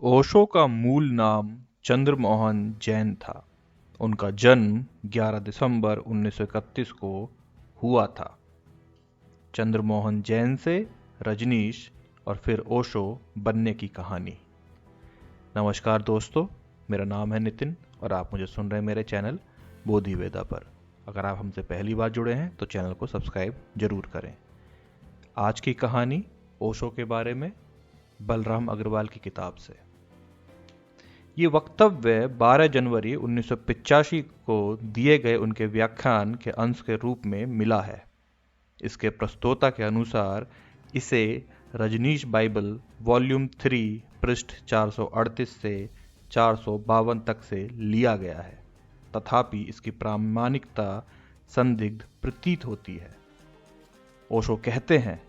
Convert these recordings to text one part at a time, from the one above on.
ओशो का मूल नाम चंद्रमोहन जैन था। उनका जन्म 11 दिसंबर 1931 को हुआ था। चंद्रमोहन जैन से रजनीश और फिर ओशो बनने की कहानी। नमस्कार दोस्तों, मेरा नाम है नितिन और आप मुझे सुन रहे हैं मेरे चैनल बोधि वेदा पर। अगर आप हमसे पहली बार जुड़े हैं तो चैनल को सब्सक्राइब जरूर करें। आज की कहानी ओशो के बारे में, बलराम अग्रवाल की किताब से। ये वक्तव्य 12 जनवरी 1985 को दिए गए उनके व्याख्यान के अंश के रूप में मिला है। इसके प्रस्तोता के अनुसार इसे रजनीश बाइबल वॉल्यूम 3 पृष्ठ 438 से 452 तक से लिया गया है, तथापि इसकी प्रामाणिकता संदिग्ध प्रतीत होती है। ओशो कहते हैं,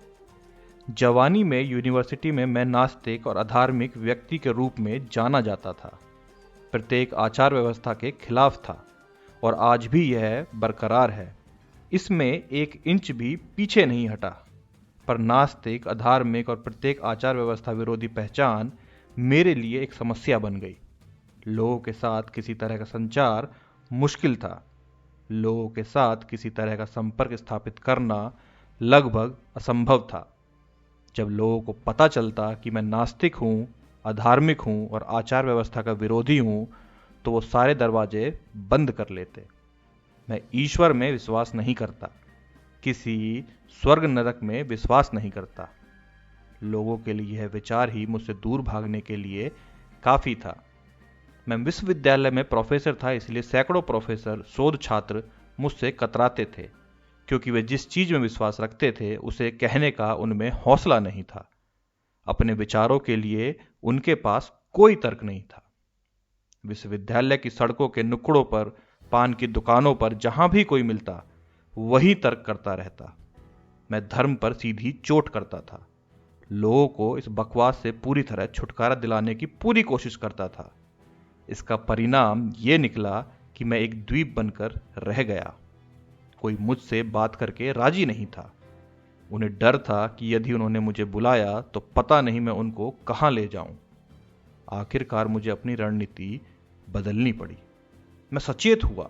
जवानी में यूनिवर्सिटी में मैं नास्तिक और अधार्मिक व्यक्ति के रूप में जाना जाता था। प्रत्येक आचार व्यवस्था के खिलाफ था और आज भी यह बरकरार है। इसमें 1 इंच भी पीछे नहीं हटा। पर नास्तिक, अधार्मिक और प्रत्येक आचार व्यवस्था विरोधी पहचान मेरे लिए एक समस्या बन गई। लोगों के साथ किसी तरह का संचार मुश्किल था। लोगों के साथ किसी तरह का संपर्क स्थापित करना लगभग असंभव था। जब लोगों को पता चलता कि मैं नास्तिक हूं, अधार्मिक हूं और आचार व्यवस्था का विरोधी हूं, तो वो सारे दरवाजे बंद कर लेते। मैं ईश्वर में विश्वास नहीं करता, किसी स्वर्ग नरक में विश्वास नहीं करता। लोगों के लिए यह विचार ही मुझसे दूर भागने के लिए काफी था। मैं विश्वविद्यालय में प्रोफेसर था, इसलिए सैकड़ों प्रोफेसर, शोध छात्र मुझसे कतराते थे, क्योंकि वे जिस चीज में विश्वास रखते थे उसे कहने का उनमें हौसला नहीं था। अपने विचारों के लिए उनके पास कोई तर्क नहीं था। विश्वविद्यालय की सड़कों के नुक्कड़ों पर, पान की दुकानों पर, जहां भी कोई मिलता वही तर्क करता रहता। मैं धर्म पर सीधी चोट करता था। लोगों को इस बकवास से पूरी तरह छुटकारा दिलाने की पूरी कोशिश करता था। इसका परिणाम ये निकला कि मैं एक द्वीप बनकर रह गया। कोई मुझसे बात करके राजी नहीं था। उन्हें डर था कि यदि उन्होंने मुझे बुलाया तो पता नहीं मैं उनको कहां ले जाऊं। आखिरकार मुझे अपनी रणनीति बदलनी पड़ी। मैं सचेत हुआ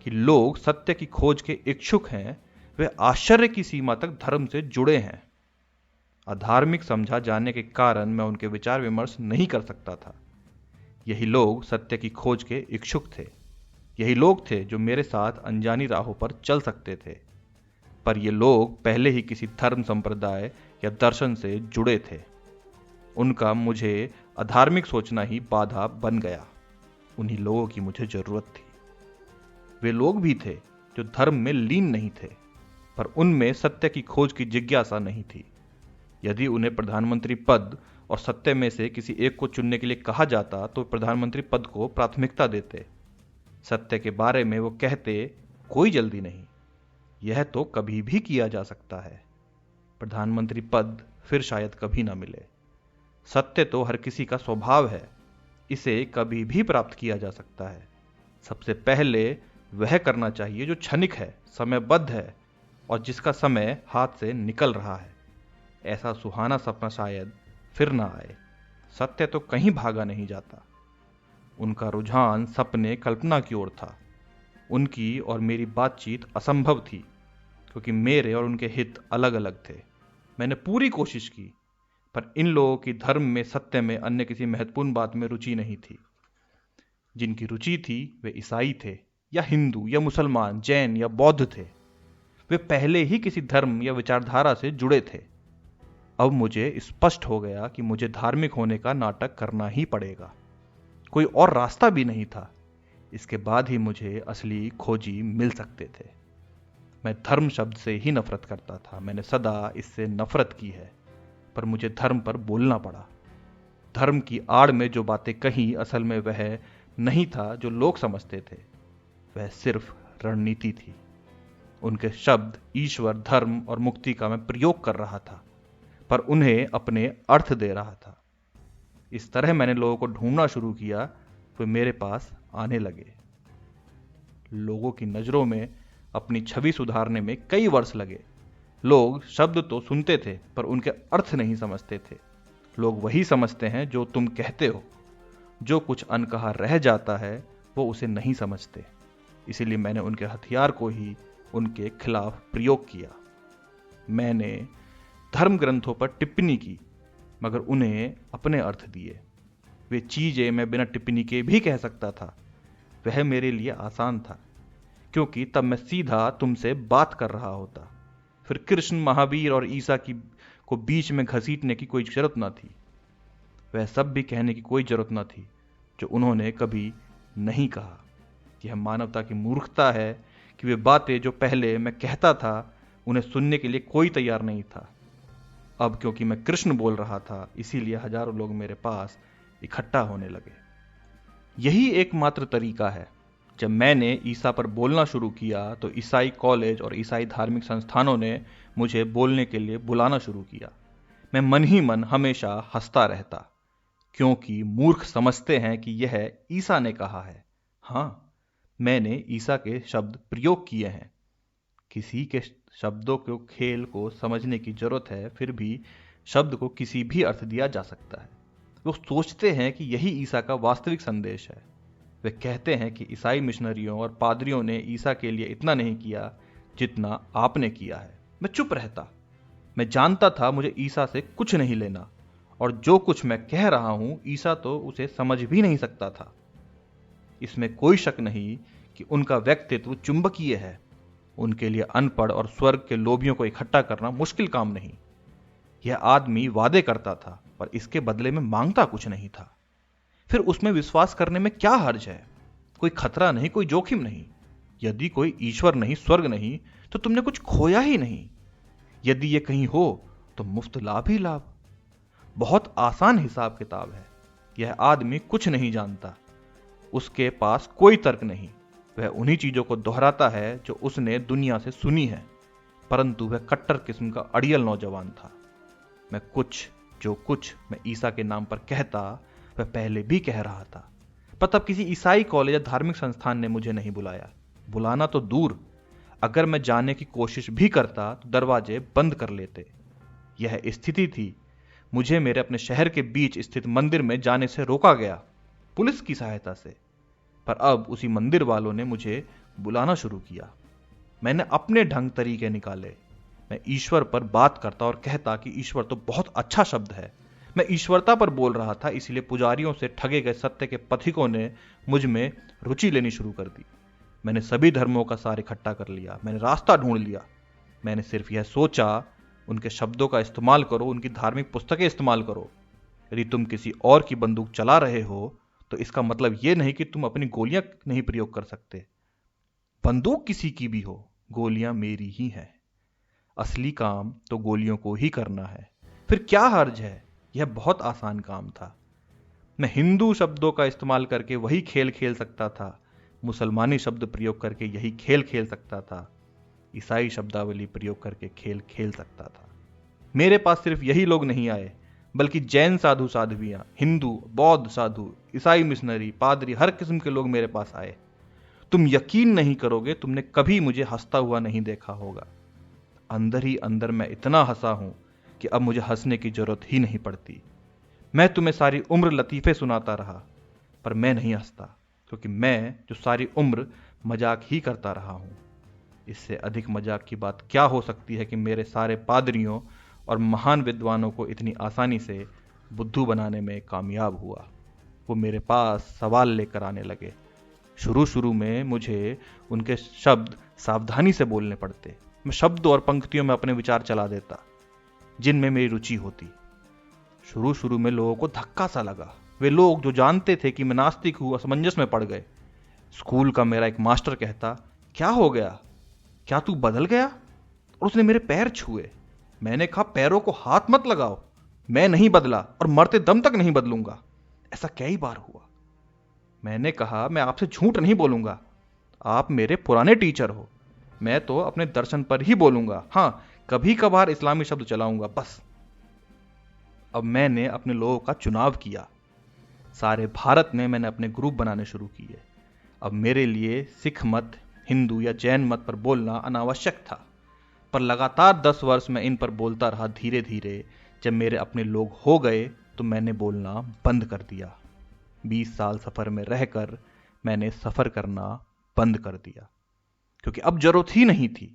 कि लोग सत्य की खोज के इच्छुक हैं। वे आश्चर्य की सीमा तक धर्म से जुड़े हैं। अधार्मिक समझा जाने के कारण मैं उनके विचार विमर्श नहीं कर सकता था। यही लोग सत्य की खोज के इच्छुक थे। यही लोग थे जो मेरे साथ अनजानी राहों पर चल सकते थे। पर ये लोग पहले ही किसी धर्म संप्रदाय या दर्शन से जुड़े थे। उनका मुझे अधार्मिक सोचना ही बाधा बन गया। उन्हीं लोगों की मुझे जरूरत थी। वे लोग भी थे जो धर्म में लीन नहीं थे, पर उनमें सत्य की खोज की जिज्ञासा नहीं थी। यदि उन्हें प्रधानमंत्री पद और सत्य में से किसी एक को चुनने के लिए कहा जाता तो प्रधानमंत्री पद को प्राथमिकता देते। सत्य के बारे में वो कहते, कोई जल्दी नहीं, यह तो कभी भी किया जा सकता है। प्रधानमंत्री पद फिर शायद कभी ना मिले। सत्य तो हर किसी का स्वभाव है, इसे कभी भी प्राप्त किया जा सकता है। सबसे पहले वह करना चाहिए जो क्षणिक है, समयबद्ध है और जिसका समय हाथ से निकल रहा है। ऐसा सुहाना सपना शायद फिर ना आए। सत्य तो कहीं भागा नहीं जाता। उनका रुझान सपने, कल्पना की ओर था। उनकी और मेरी बातचीत असंभव थी, क्योंकि मेरे और उनके हित अलग अलग थे। मैंने पूरी कोशिश की, पर इन लोगों की धर्म में, सत्य में, अन्य किसी महत्वपूर्ण बात में रुचि नहीं थी। जिनकी रुचि थी वे ईसाई थे या हिंदू या मुसलमान, जैन या बौद्ध थे। वे पहले ही किसी धर्म या विचारधारा से जुड़े थे। अब मुझे स्पष्ट हो गया कि मुझे धार्मिक होने का नाटक करना ही पड़ेगा। कोई और रास्ता भी नहीं था। इसके बाद ही मुझे असली खोजी मिल सकते थे। मैं धर्म शब्द से ही नफरत करता था। मैंने सदा इससे नफरत की है, पर मुझे धर्म पर बोलना पड़ा। धर्म की आड़ में जो बातें कहीं, असल में वह नहीं था जो लोग समझते थे। वह सिर्फ रणनीति थी। उनके शब्द ईश्वर, धर्म और मुक्ति का मैं प्रयोग कर रहा था, पर उन्हें अपने अर्थ दे रहा था। इस तरह मैंने लोगों को ढूंढना शुरू किया। वे मेरे पास आने लगे। लोगों की नजरों में अपनी छवि सुधारने में कई वर्ष लगे। लोग शब्द तो सुनते थे, पर उनके अर्थ नहीं समझते थे। लोग वही समझते हैं जो तुम कहते हो। जो कुछ अनकहा रह जाता है वो उसे नहीं समझते। इसीलिए मैंने उनके हथियार को ही उनके खिलाफ प्रयोग किया। मैंने धर्म ग्रंथों पर टिप्पणी की, मगर उन्हें अपने अर्थ दिए। वे चीजें मैं बिना टिप्पणी के भी कह सकता था। वह मेरे लिए आसान था, क्योंकि तब मैं सीधा तुमसे बात कर रहा होता। फिर कृष्ण, महावीर और ईसा को बीच में घसीटने की कोई जरूरत न थी। वह सब भी कहने की कोई जरूरत न थी जो उन्होंने कभी नहीं कहा। यह मानवता की मूर्खता है कि वे बातें जो पहले मैं कहता था उन्हें सुनने के लिए कोई तैयार नहीं था। अब क्योंकि मैं कृष्ण बोल रहा था, इसीलिए हजारों लोग मेरे पास इकट्ठा होने लगे। यही एकमात्र तरीका है। जब मैंने ईसा पर बोलना शुरू किया तो ईसाई कॉलेज और ईसाई धार्मिक संस्थानों ने मुझे बोलने के लिए बुलाना शुरू किया। मैं मन ही मन हमेशा हंसता रहता, क्योंकि मूर्ख समझते हैं कि यह ईसा ने कहा है। हाँ, मैंने ईसा के शब्द प्रयोग किए हैं। किसी के शब्दों के खेल को समझने की जरूरत है, फिर भी शब्द को किसी भी अर्थ दिया जा सकता है। वो सोचते हैं कि यही ईसा का वास्तविक संदेश है। वे कहते हैं कि ईसाई मिशनरियों और पादरियों ने ईसा के लिए इतना नहीं किया जितना आपने किया है। मैं चुप रहता। मैं जानता था मुझे ईसा से कुछ नहीं लेना, और जो कुछ मैं कह रहा हूं ईसा तो उसे समझ भी नहीं सकता था। इसमें कोई शक नहीं कि उनका व्यक्तित्व चुंबकीय है। उनके लिए अनपढ़ और स्वर्ग के लोभियों को इकट्ठा करना मुश्किल काम नहीं। यह आदमी वादे करता था, पर इसके बदले में मांगता कुछ नहीं था। फिर उसमें विश्वास करने में क्या हर्ज है? कोई खतरा नहीं, कोई जोखिम नहीं। यदि कोई ईश्वर नहीं, स्वर्ग नहीं, तो तुमने कुछ खोया ही नहीं। यदि ये कहीं हो तो मुफ्त लाभ ही लाभ। बहुत आसान हिसाब किताब है। यह आदमी कुछ नहीं जानता। उसके पास कोई तर्क नहीं। वह उन्हीं चीजों को दोहराता है जो उसने दुनिया से सुनी है, परंतु वह कट्टर किस्म का अड़ियल नौजवान था। जो कुछ मैं ईसा के नाम पर कहता, वह पहले भी कह रहा था। पर तब किसी ईसाई कॉलेज या धार्मिक संस्थान ने मुझे नहीं बुलाया। बुलाना तो दूर, अगर मैं जाने की कोशिश भी करता तो दरवाजे बंद कर लेते। यह स्थिति थी। मुझे मेरे अपने शहर के बीच स्थित मंदिर में जाने से रोका गया, पुलिस की सहायता से। पर अब उसी मंदिर वालों ने मुझे बुलाना शुरू किया। मैंने अपने ढंग तरीके निकाले। मैं ईश्वर पर बात करता और कहता कि ईश्वर तो बहुत अच्छा शब्द है। मैं ईश्वरता पर बोल रहा था, इसलिए पुजारियों से ठगे गए सत्य के पथिकों ने मुझ में रुचि लेनी शुरू कर दी। मैंने सभी धर्मों का सार इकट्ठा कर लिया। मैंने रास्ता ढूंढ लिया। मैंने सिर्फ यह सोचा, उनके शब्दों का इस्तेमाल करो, उनकी धार्मिक पुस्तकें इस्तेमाल करो। यदि तुम किसी और की बंदूक चला रहे हो तो इसका मतलब यह नहीं कि तुम अपनी गोलियां नहीं प्रयोग कर सकते। बंदूक किसी की भी हो, गोलियां मेरी ही हैं। असली काम तो गोलियों को ही करना है। फिर क्या हर्ज है? यह बहुत आसान काम था। मैं हिंदू शब्दों का इस्तेमाल करके वही खेल खेल सकता था। मुसलमानी शब्द प्रयोग करके यही खेल खेल सकता था। ईसाई शब्दावली प्रयोग करके खेल खेल सकता था। मेरे पास सिर्फ यही लोग नहीं आए, बल्कि जैन साधु साध्वियां, हिंदू, बौद्ध साधु, ईसाई मिशनरी, पादरी, हर किस्म के लोग मेरे पास आए। तुम यकीन नहीं करोगे, तुमने कभी मुझे हंसता हुआ नहीं देखा होगा। अंदर ही अंदर मैं इतना हंसा हूं कि अब मुझे हंसने की जरूरत ही नहीं पड़ती। मैं तुम्हें सारी उम्र लतीफे सुनाता रहा, पर मैं नहीं हंसता, क्योंकि मैं जो सारी उम्र मजाक ही करता रहा हूं। इससे अधिक मजाक की बात क्या हो सकती है कि मेरे सारे पादरियों और महान विद्वानों को इतनी आसानी से बुद्धू बनाने में कामयाब हुआ। वो मेरे पास सवाल लेकर आने लगे। शुरू शुरू में मुझे उनके शब्द सावधानी से बोलने पड़ते। मैं शब्द और पंक्तियों में अपने विचार चला देता जिनमें मेरी रुचि होती। शुरू शुरू में लोगों को धक्का सा लगा। वे लोग जो जानते थे कि मैं नास्तिक हूं, असमंजस में पड़ गए। स्कूल का मेरा एक मास्टर कहता, क्या हो गया, क्या तू बदल गया? और उसने मेरे पैर छुए। मैंने कहा, पैरों को हाथ मत लगाओ। मैं नहीं बदला और मरते दम तक नहीं बदलूंगा। ऐसा कई बार हुआ। मैंने कहा, मैं आपसे झूठ नहीं बोलूंगा। आप मेरे पुराने टीचर हो। मैं तो अपने दर्शन पर ही बोलूंगा। हां, कभी कभार इस्लामी शब्द चलाऊंगा, बस। अब मैंने अपने लोगों का चुनाव किया। सारे भारत में मैंने अपने ग्रुप बनाने शुरू किए। अब मेरे लिए सिख मत, हिंदू या जैन मत पर बोलना अनावश्यक था। पर लगातार 10 वर्ष मैं इन पर बोलता रहा। धीरे धीरे जब मेरे अपने लोग हो गए तो मैंने बोलना बंद कर दिया। 20 साल सफ़र में रहकर मैंने सफ़र करना बंद कर दिया, क्योंकि अब जरूरत ही नहीं थी।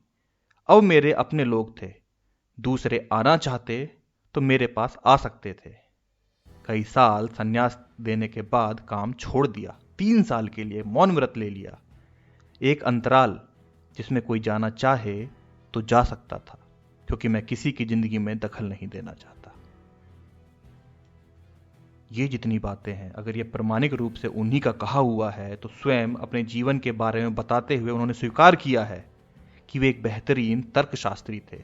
अब मेरे अपने लोग थे, दूसरे आना चाहते तो मेरे पास आ सकते थे। कई साल संन्यास देने के बाद काम छोड़ दिया, 3 साल के लिए मौन व्रत ले लिया। एक अंतराल जिसमें कोई जाना चाहे तो जा सकता था, क्योंकि मैं किसी की जिंदगी में दखल नहीं देना चाहता। ये जितनी बातें हैं, अगर ये प्रामाणिक रूप से उन्हीं का कहा हुआ है, तो स्वयं अपने जीवन के बारे में बताते हुए उन्होंने स्वीकार किया है कि वे एक बेहतरीन तर्कशास्त्री थे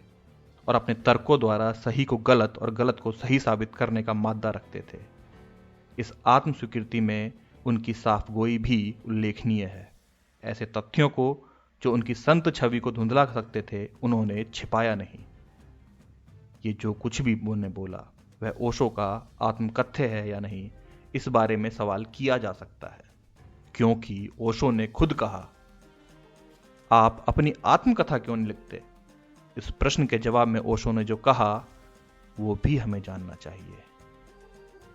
और अपने तर्कों द्वारा सही को गलत और गलत को सही साबित करने का मादा रखते थे। इस आत्म स्वीकृति में उनकी साफगोई भी उल्लेखनीय है। ऐसे तथ्यों को जो उनकी संत छवि को धुंधला सकते थे, उन्होंने छिपाया नहीं। ये जो कुछ भी उन्होंने बोला वह ओशो का आत्मकथ्य है या नहीं, इस बारे में सवाल किया जा सकता है, क्योंकि ओशो ने खुद कहा, आप अपनी आत्मकथा क्यों नहीं लिखते? इस प्रश्न के जवाब में ओशो ने जो कहा वो भी हमें जानना चाहिए।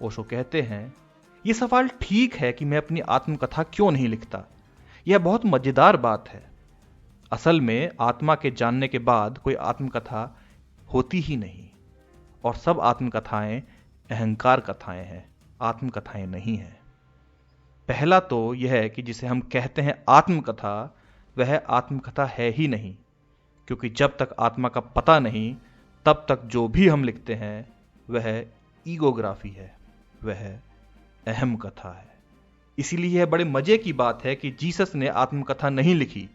ओशो कहते हैं, ये सवाल ठीक है कि मैं अपनी आत्मकथा क्यों नहीं लिखता। यह बहुत मजेदार बात है। असल में आत्मा के जानने के बाद कोई आत्मकथा होती ही नहीं, और सब आत्मकथाएं अहंकार कथाएं हैं, आत्मकथाएं नहीं हैं। पहला तो यह है कि जिसे हम कहते हैं आत्मकथा, वह आत्मकथा है ही नहीं, क्योंकि जब तक आत्मा का पता नहीं तब तक जो भी हम लिखते हैं वह ईगोग्राफी है, वह अहम कथा है। इसीलिए यह बड़े मजे की बात है कि जीसस ने आत्मकथा नहीं लिखी,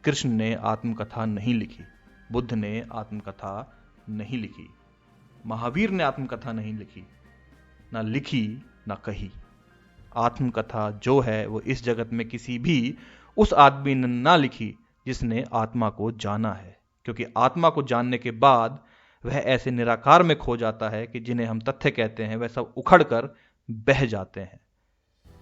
कृष्ण ने आत्मकथा नहीं लिखी, बुद्ध ने आत्मकथा नहीं लिखी, महावीर ने आत्मकथा नहीं लिखी, ना लिखी ना कही। आत्मकथा जो है वो इस जगत में किसी भी उस आदमी ने ना लिखी जिसने आत्मा को जाना है, क्योंकि आत्मा को जानने के बाद वह ऐसे निराकार में खो जाता है कि जिन्हें हम तथ्य कहते हैं वह सब उखड़ कर बह जाते हैं।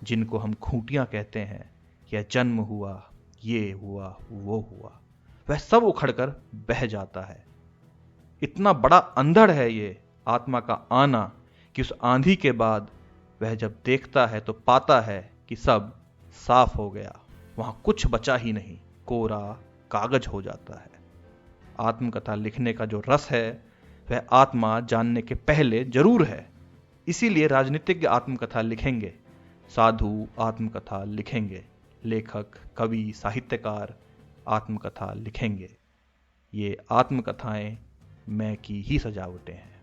जिनको हम खूंटियां कहते हैं, यह जन्म हुआ, ये हुआ, वो हुआ, वह सब उखड़ कर बह जाता है। इतना बड़ा अंधड़ है ये आत्मा का आना कि उस आंधी के बाद वह जब देखता है तो पाता है कि सब साफ हो गया, वहां कुछ बचा ही नहीं, कोरा कागज हो जाता है। आत्मकथा लिखने का जो रस है वह आत्मा जानने के पहले जरूर है। इसीलिए राजनीतिज्ञ आत्मकथा लिखेंगे, साधु आत्मकथा लिखेंगे, लेखक, कवि, साहित्यकार आत्मकथा लिखेंगे। ये आत्मकथाएं मैं की ही सजावटें हैं।